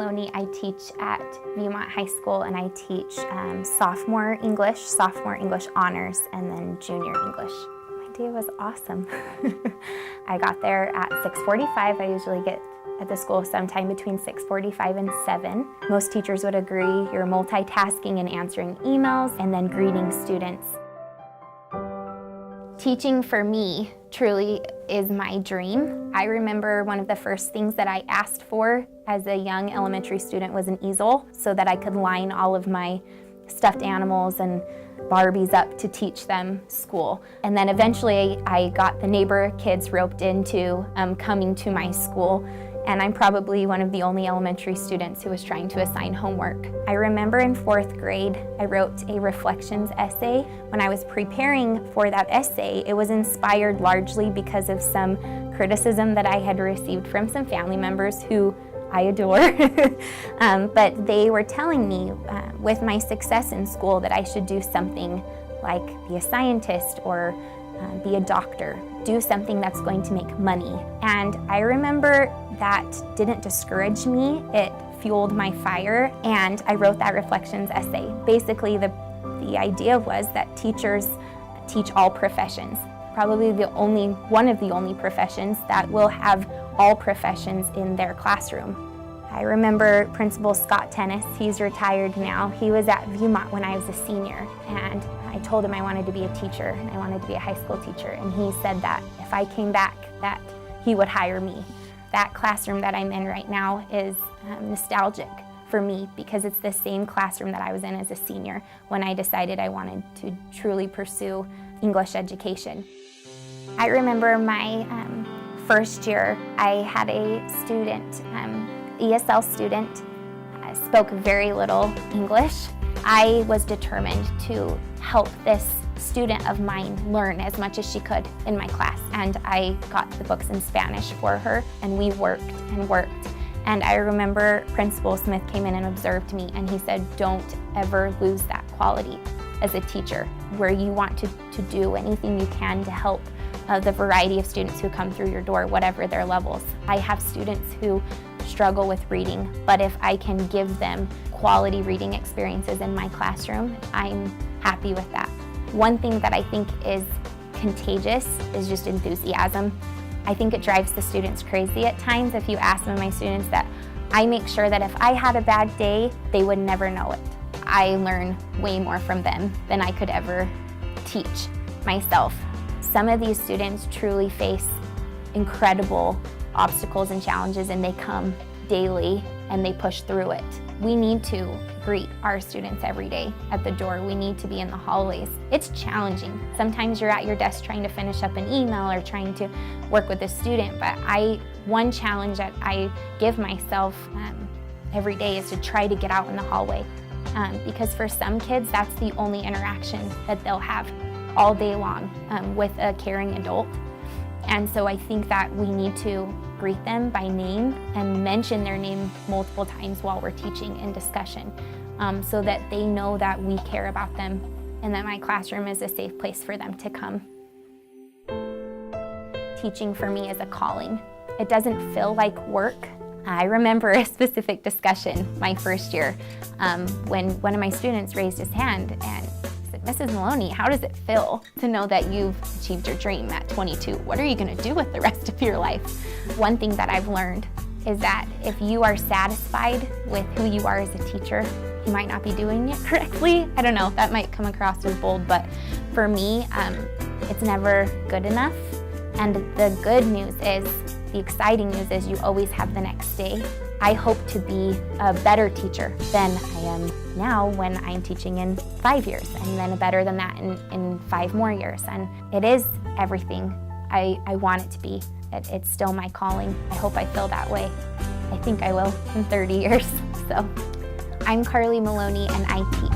Maloney. I teach at Viewmont High School, and I teach sophomore English honors, and then junior English. My day was awesome. I got there at 6:45. I usually get at the school sometime between 6:45 and 7. Most teachers would agree you're multitasking and answering emails and then greeting students. Teaching for me truly is my dream. I remember one of the first things that I asked for as a young elementary student was an easel so that I could line all of my stuffed animals and Barbies up to teach them school. And then eventually I got the neighbor kids roped into coming to my school. And I'm probably one of the only elementary students who was trying to assign homework. I remember in 4th grade, I wrote a reflections essay. When I was preparing for that essay, it was inspired largely because of some criticism that I had received from some family members who I adore. But they were telling me with my success in school that I should do something like be a scientist or be a doctor, do something that's going to make money. And I remember that didn't discourage me, it fueled my fire, and I wrote that reflections essay. Basically, the idea was that teachers teach all professions, probably one of the only professions that will have all professions in their classroom. I remember Principal Scott Tennis, he's retired now. He was at Viewmont when I was a senior, and I told him I wanted to be a teacher, and I wanted to be a high school teacher, and he said that if I came back, that he would hire me. That classroom that I'm in right now is nostalgic for me because it's the same classroom that I was in as a senior when I decided I wanted to truly pursue English education. I remember my first year, I had a student, ESL student, spoke very little English. I was determined to help this student of mine learn as much as she could in my class, and I got the books in Spanish for her, and we worked and worked. And I remember Principal Smith came in and observed me, and he said, don't ever lose that quality as a teacher, where you want to do anything you can to help the variety of students who come through your door, whatever their levels. I have students who struggle with reading, but if I can give them quality reading experiences in my classroom, I'm happy with that. One thing that I think is contagious is just enthusiasm. I think it drives the students crazy at times. If you ask some of my students, that I make sure that if I had a bad day, they would never know it. I learn way more from them than I could ever teach myself. Some of these students truly face incredible obstacles and challenges, and they come daily and they push through it. We need to greet our students every day at the door. We need to be in the hallways. It's challenging. Sometimes you're at your desk trying to finish up an email or trying to work with a student, but one challenge that I give myself every day is to try to get out in the hallway. Because for some kids, that's the only interaction that they'll have all day long with a caring adult. And so I think that we need to greet them by name and mention their name multiple times while we're teaching in discussion, so that they know that we care about them and that my classroom is a safe place for them to come. Teaching for me is a calling. It doesn't feel like work. I remember a specific discussion my first year when one of my students raised his hand and said, Mrs. Maloney, how does it feel to know that you've achieved your dream at 22? What are you going to do with the rest of your life? One thing that I've learned is that if you are satisfied with who you are as a teacher, you might not be doing it correctly. I don't know, that might come across as bold, but for me, it's never good enough. And the good news is, the exciting news is you always have the next day. I hope to be a better teacher than I am now when I'm teaching in 5 years, and then better than that in 5 more years. And it is everything I want it to be. It's still my calling. I hope I feel that way. I think I will in 30 years. So I'm Carly Maloney, and I teach.